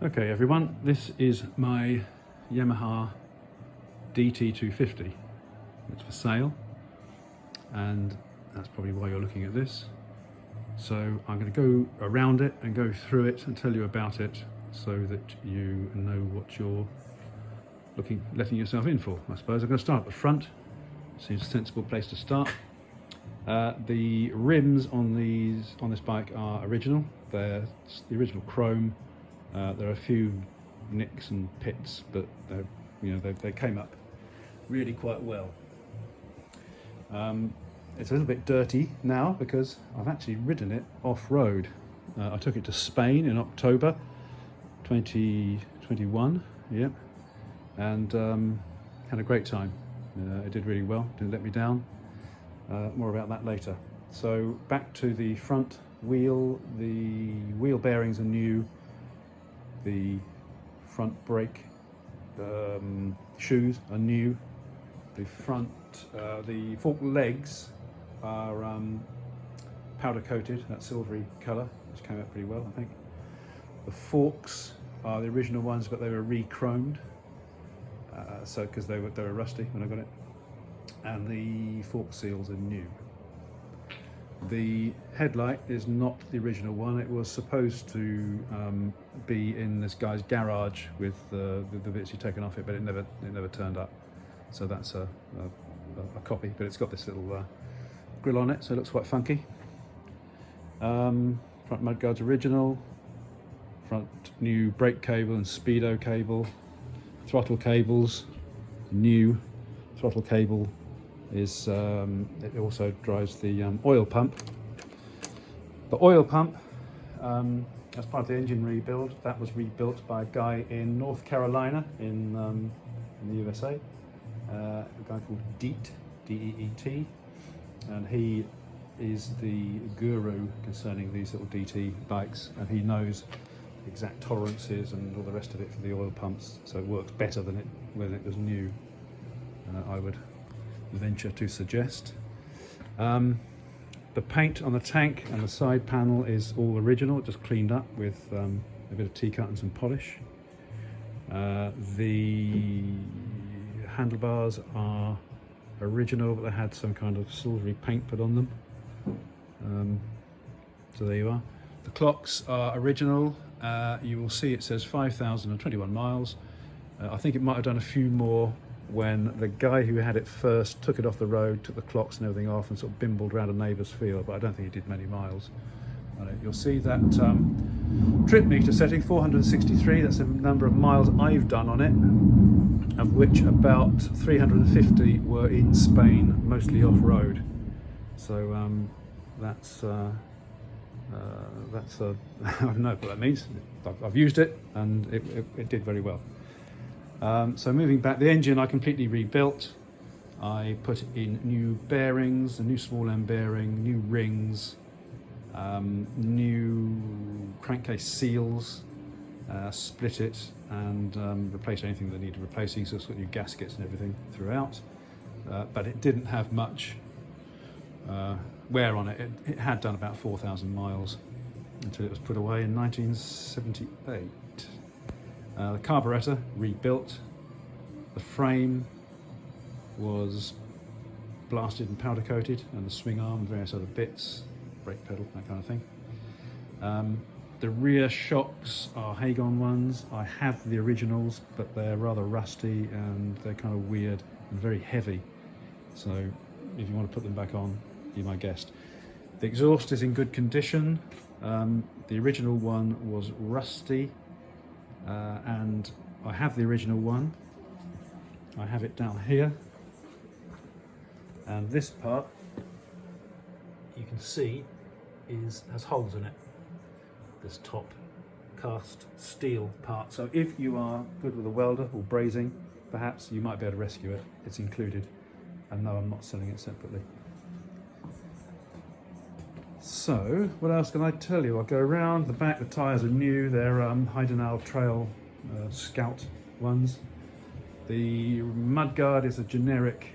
Okay everyone, this is my Yamaha DT250. It's for sale and that's probably why you're looking at this. So I'm going to go around it and go through it and tell you about it so that you know what you're letting yourself in for. I suppose I'm going to start at the front. Seems a sensible place to start. The rims on this bike are original. They're the original chrome. There are a few nicks and pits, but they came up really quite well. It's a little bit dirty now because I've actually ridden it off-road. I took it to Spain in October 2021, yeah, and had a great time. It did really well, didn't let me down. More about that later. So back to the front wheel. The wheel bearings are new. The front brake shoes are new. The fork legs are powder coated, that silvery colour, which came out pretty well, I think. The forks are the original ones, but they were re-chromed, so because they were rusty when I got it. And the fork seals are new. The headlight is not the original one. It was supposed to be in this guy's garage with the bits you've taken off it, but it never turned up. So that's a copy, but it's got this little grill on it, so it looks quite funky. Front mudguards original. Front new brake cable and speedo cable. Throttle cables new. Throttle cable is it also drives the oil pump. The oil pump, as part of the engine rebuild, that was rebuilt by a guy in North Carolina in the USA, a guy called Deet, D-E-E-T, and he is the guru concerning these little DT bikes, and he knows exact tolerances and all the rest of it for the oil pumps, so it works better than when it was new, I would venture to suggest. The paint on the tank and the side panel is all original, just cleaned up with a bit of T-cut and some polish. The handlebars are original, but they had some kind of silvery paint put on them. So there you are. The clocks are original. You will see it says 5,021 miles. I think it might have done a few more when the guy who had it first took it off the road, took the clocks and everything off and sort of bimbled around a neighbour's field, but I don't think he did many miles. You'll see that trip meter setting, 463, that's the number of miles I've done on it, of which about 350 were in Spain, mostly off-road. So that's I don't know what that means. I've used it and it did very well. So moving back, the engine I completely rebuilt. I put in new bearings, a new small end bearing, new rings, new crankcase seals, split it and replace anything that needed replacing, so it's got new gaskets and everything throughout. But it didn't have much wear on it. It had done about 4,000 miles until it was put away in 1978. The carburetor rebuilt. The frame was blasted and powder coated, and the swing arm and various other bits, brake pedal, that kind of thing. The rear shocks are Hagon ones. I have the originals, but they're rather rusty and they're kind of weird and very heavy. So if you want to put them back on, be my guest. The exhaust is in good condition. The original one was rusty. And I have the original one. I have it down here, and this part you can see has holes in it, this top cast steel part. So if you are good with a welder or brazing, perhaps you might be able to rescue it. It's included, and no, I'm not selling it separately. So what else can I tell you? I'll go around the back. The tyres are new. They're Heidenau Trail Scout ones. The mudguard is a generic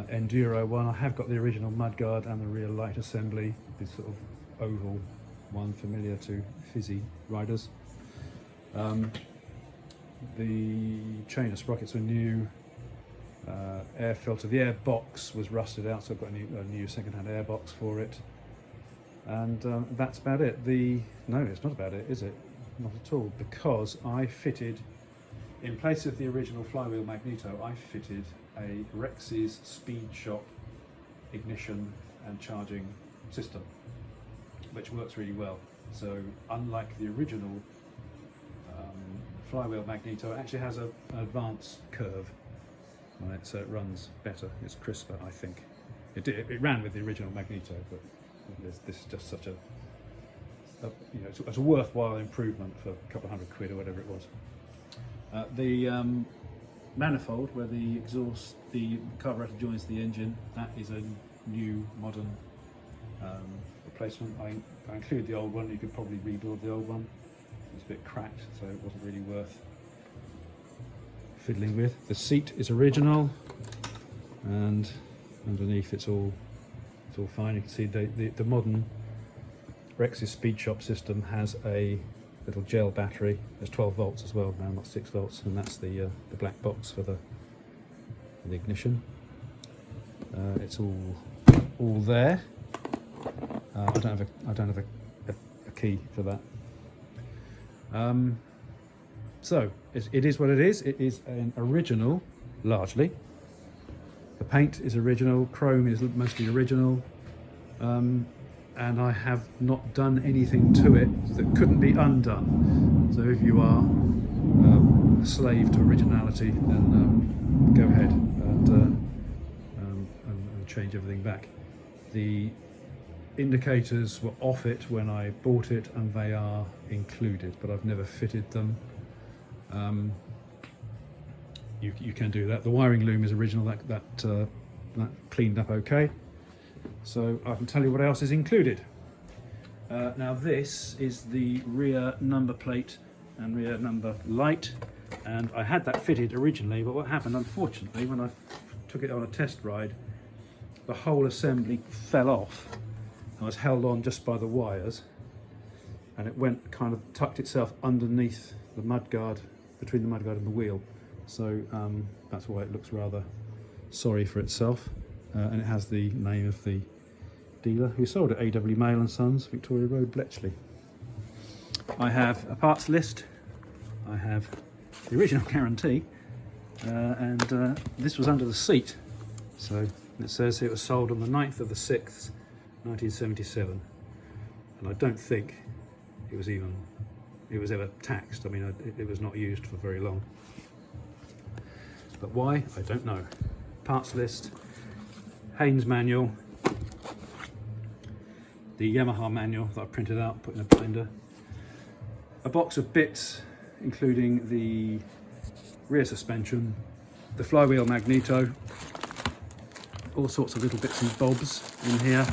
enduro one. I have got the original mudguard and the rear light assembly, this sort of oval one familiar to fizzy riders. The chain and sprockets were new. Air filter, the air box was rusted out, so I've got a new second-hand air box for it. And that's about it. No, it's not about it, is it? Not at all, because I fitted, in place of the original flywheel magneto, I fitted a Rex's Speed Shop ignition and charging system, which works really well. So unlike the original flywheel magneto, it actually has an advanced curve on it, so it runs better. It's crisper, I think. It ran with the original magneto, but this is just such it's a worthwhile improvement for a couple of £100 or whatever it was. The manifold where the carburetor joins the engine, that is a new modern replacement. I included the old one. You could probably rebuild the old one. It was a bit cracked, so it wasn't really worth fiddling with. The seat is original, and underneath it's all fine. You can see the modern Rex's Speed Shop system has a little gel battery. There's 12 volts as well now, not 6 volts, and that's the black box for the ignition. It's all there. I don't have a key for that. So it is what it is. It is an original, largely. The paint is original. Chrome is mostly original. And I have not done anything to it that couldn't be undone. So if you are a slave to originality, then go ahead and change everything back. The indicators were off it when I bought it, and they are included, but I've never fitted them. You can do that. The wiring loom is original. That cleaned up okay. So I can tell you what else is included. Now this is the rear number plate and rear number light, and I had that fitted originally, but what happened, unfortunately, when I took it on a test ride, the whole assembly fell off. I was held on just by the wires, and it went kind of tucked itself underneath the mudguard, between the mudguard and the wheel. So that's why it looks rather sorry for itself. And it has the name of the dealer who sold it, AW Mail and Sons, Victoria Road, Bletchley. I have a parts list. I have the original guarantee, and this was under the seat. So it says it was sold on the 9th of the 6th, 1977, and I don't think it was ever taxed. I mean, it was not used for very long. But why? I don't know. Parts list. Haynes manual, the Yamaha manual that I printed out, put in a binder, a box of bits including the rear suspension, the flywheel magneto, all sorts of little bits and bobs in here,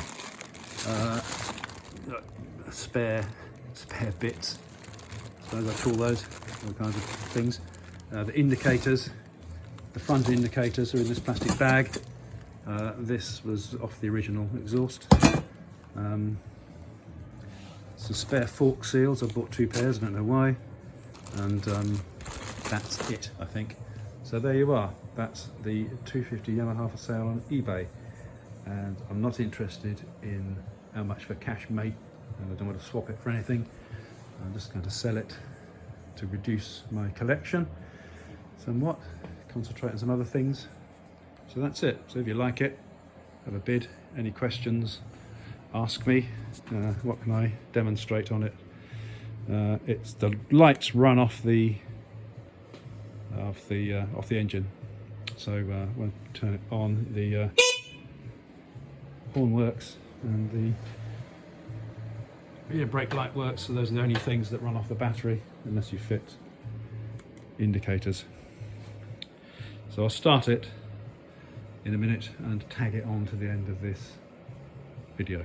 spare bits, I suppose I call those, all kinds of things. The indicators, the front indicators are in this plastic bag. This was off the original exhaust. Some spare fork seals. I bought 2 pairs, I don't know why. And that's it, I think. So there you are. That's the 250 Yamaha for sale on eBay. And I'm not interested in how much for cash mate, and I don't want to swap it for anything. I'm just going to sell it to reduce my collection somewhat, concentrate on some other things. So that's it. So if you like it, have a bid. Any questions, ask me. What can I demonstrate on it? It's the lights run off the engine. So when I turn it on, the horn works and the rear brake light works. So those are the only things that run off the battery, unless you fit indicators. So I'll start it in a minute and tag it on to the end of this video.